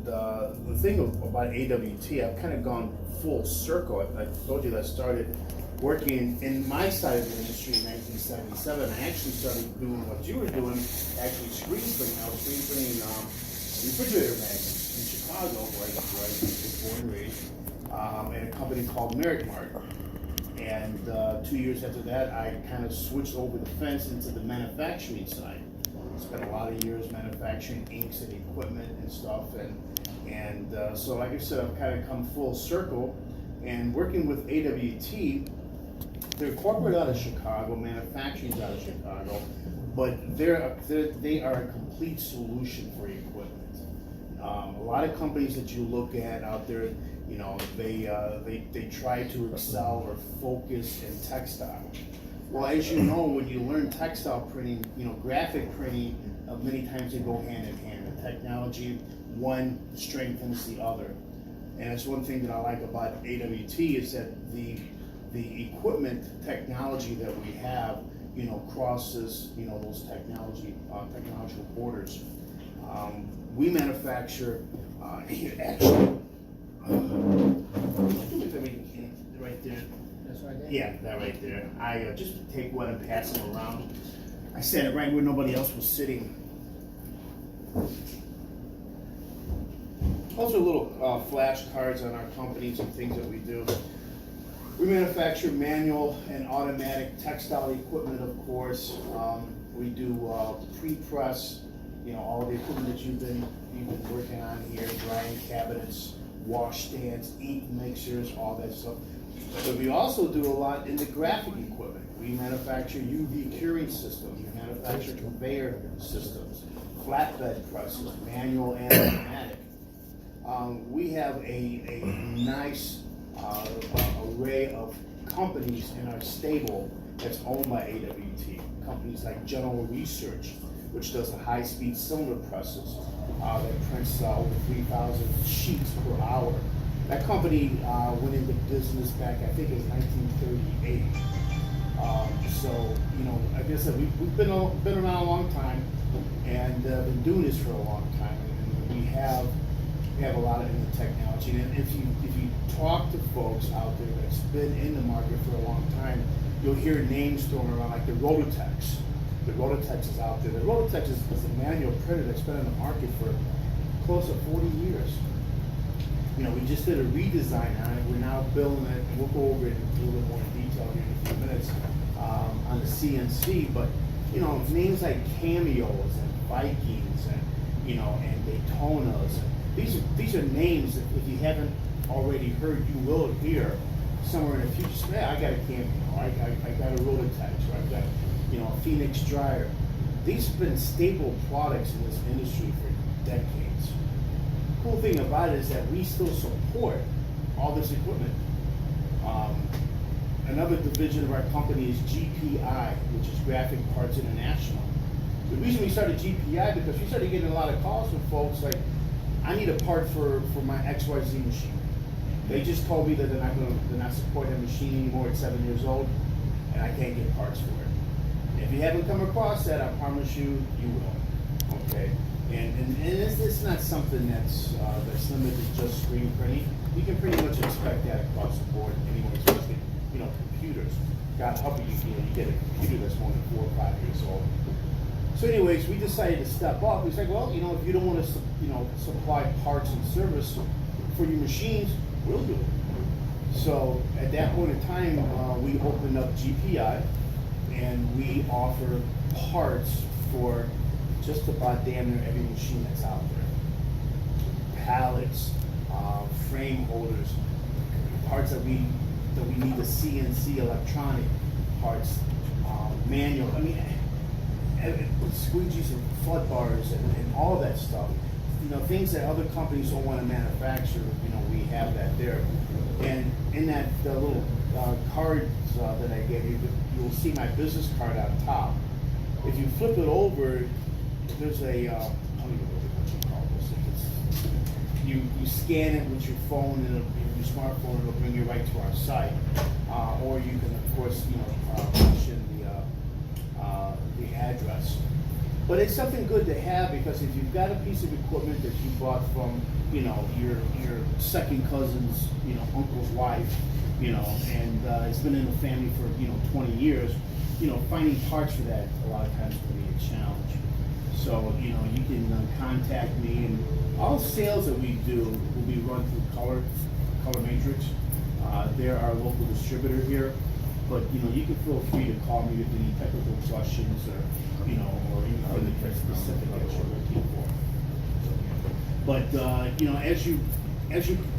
And the thing about A.W.T, I've kind of gone full circle. I told you that I started working in my side of the industry in 1977. I actually started doing what you were doing, actually screen printing. I was screen printing refrigerator magnets in Chicago, where I was born and raised, at a company called Merrick Mart. And 2 years after that, I kind of switched over the fence into the manufacturing side. Spent a lot of years manufacturing inks and equipment and stuff, and so like I said, I've kind of come full circle. And working with A.W.T, they're corporate out of Chicago, manufacturing's out of Chicago, but they are a complete solution for equipment. A lot of companies that you look at out there, you know, they try to excel or focus in textile. Well, as you know, when you learn textile printing, you know, graphic printing, many times they go hand in hand. The technology, one strengthens the other. And that's one thing that I like about A.W.T is that the equipment technology that we have, you know, crosses, you know, those technological borders. We manufacture actually. Right there. That's right there? Yeah, that right there. I just take one and pass them around. I set it right where nobody else was sitting. Also little flash cards on our companies and things that we do. We manufacture manual and automatic textile equipment, of course. We do pre-press, you know, all the equipment that you've been working on here, drying cabinets, wash stands, ink mixers, all that stuff. But we also do a lot in the graphic equipment. We manufacture UV curing systems, we manufacture conveyor systems, flatbed presses, manual and automatic. We have a nice array of companies in our stable that's owned by A.W.T. Companies like General Research, which does the high-speed cylinder presses that prints over 3,000 sheets per hour. That company went into business back, I think it was 1938. So, you know, like I said, we've been around a long time and been doing this for a long time. And we have a lot in the technology. And if you talk to folks out there that's been in the market for a long time, you'll hear names thrown around like the Rototex. The Rototex is out there. The Rototex is a manual printer that's been in the market for close to 40 years. You know, we just did a redesign on it. We're now building it, and we'll go over it in a little bit more in detail here in a few minutes on the CNC. But, you know, names like Cameos and Vikings and, you know, and Daytonas. These are names that if you haven't already heard, you will hear somewhere in the future. Say, yeah, I got a Cameo, I got a Rototex, or I've got, you know, a Phoenix dryer. These have been staple products in this industry for decades. The cool thing about it is that we still support all this equipment. Another division of our company is GPI, which is Graphic Parts International. The reason we started GPI because we started getting a lot of calls from folks like, I need a part for my XYZ machine. They just told me that they're not supporting the machine anymore at 7 years old, and I can't get parts for it. If you haven't come across that, I promise you, you will. Okay, and it's not something that's limited to just screen printing. You can pretty much expect that across the board. Anyone, especially, you know, computers. God help you, you get a computer that's more than 4 or 5 years old. So anyways, we decided to step up. We said, well, you know, if you don't want to, you know, supply parts and service for your machines, we'll do it. So at that point in time, we opened up GPI, and we offer parts for just about damn near every machine that's out there. Pallets, frame holders, parts that we need the CNC electronic parts, manual. I mean, squeegees and flood bars and all that stuff. You know, things that other companies don't want to manufacture, you know, we have that there. And in that the little cards that I gave you, you'll see my business card on top. If you flip it over, there's a, I don't even know what you call this. You scan it with your phone and your smartphone, it'll bring you right to our site. Or you can, of course, you know, punch in the address. But it's something good to have, because if you've got a piece of equipment that you bought from, you know, your second cousin's, you know, uncle's wife, you know, and it's been in the family for, you know, 20 years, you know, finding parts for that a lot of times can be a challenge. So, you know, you can contact me, and all sales that we do will be run through Color Matrix. They're our local distributor here, but, you know, you can feel free to call me with any technical questions, or, you know, or anything that's specific that you're looking for. But, you know, as your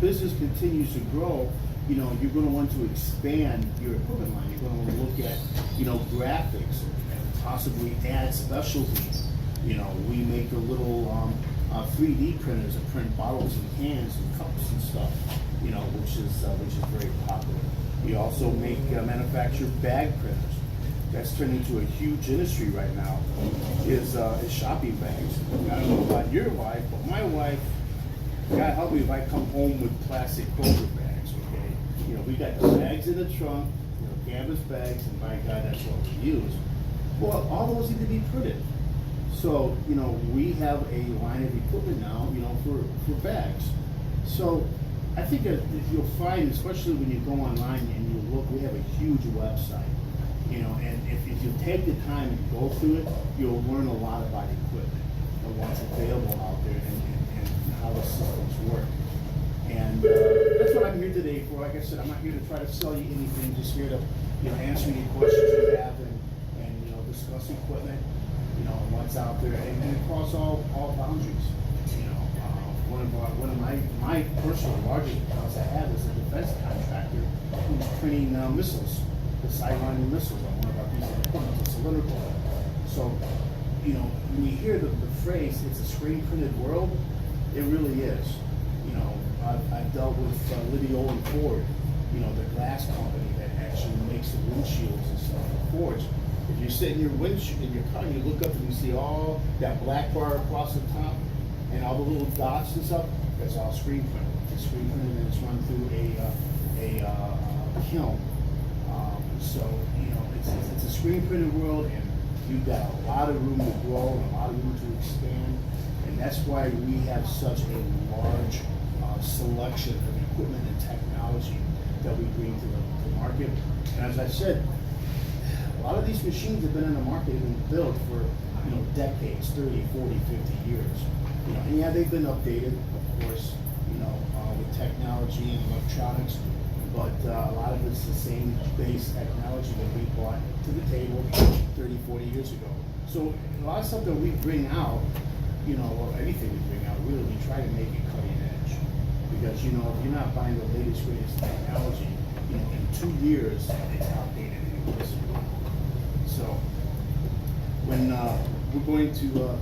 business continues to grow, you know, you're going to want to expand your equipment line. You're going to want to look at, you know, graphics, and possibly add specialties. You know, we make a little 3D printers that print bottles and cans and cups and stuff, you know, which is very popular. We also make manufacture bag printers. That's turned into a huge industry right now. Is shopping bags. I don't know about your wife, but my wife, God help me if I come home with plastic Kroger bags. Okay, you know, we got the bags in the trunk, you know, canvas bags, and by God, that's what we use. Well, all those need to be printed. So, you know, we have a line of equipment now, you know, for bags. So I think that you'll find, especially when you go online and you look, we have a huge website, you know, and if you take the time and go through it, you'll learn a lot about equipment and what's available out there, and how the systems work. And that's what I'm here today for. Like I said, I'm not here to try to sell you anything, just here to, you know, answer any questions you have, and you know, discuss equipment, you know, what's out there, and across all boundaries. You know, one of my personal largest accounts I have is a defense contractor who's printing missiles, the sidelining missiles on one of our pieces of equipment. It's cylindrical. So, you know, when you hear the phrase, it's a screen printed world, it really is. You know, I've dealt with Liddy Owen Ford, you know, the glass company that actually makes the windshields and stuff for Fords. If you sit in your car and you look up and you see all that black bar across the top and all the little dots and stuff, that's all screen printed. It's screen printed, and it's run through a kiln. So, you know, it's a screen printed world, and you've got a lot of room to grow and a lot of room to expand, and that's why we have such a large selection of equipment and technology that we bring to the market. And as I said, a lot of these machines have been in the market and been built for, you know, decades, 30, 40, 50 years. You know, and yeah, they've been updated, of course, you know, with technology and electronics, but a lot of it's the same base technology that we brought to the table 30, 40 years ago. So a lot of stuff that we bring out, you know, or anything we bring out, really, we try to make it cutting edge. Because, you know, if you're not buying the latest, greatest technology, you know, in 2 years, it's outdated anyways. So when we're going to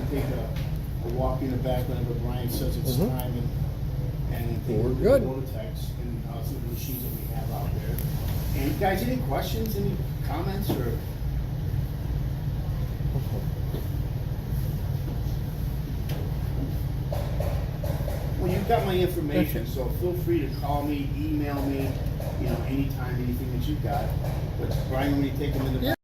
take a walk in the back whenever Brian says it's time, and take We're a good. Rolodex and some of the machines that we have out there. And guys, any questions, any comments, or? Well, you've got my information, so feel free to call me, email me, you know, anytime, anything that you've got. But Brian, when you take them in the back?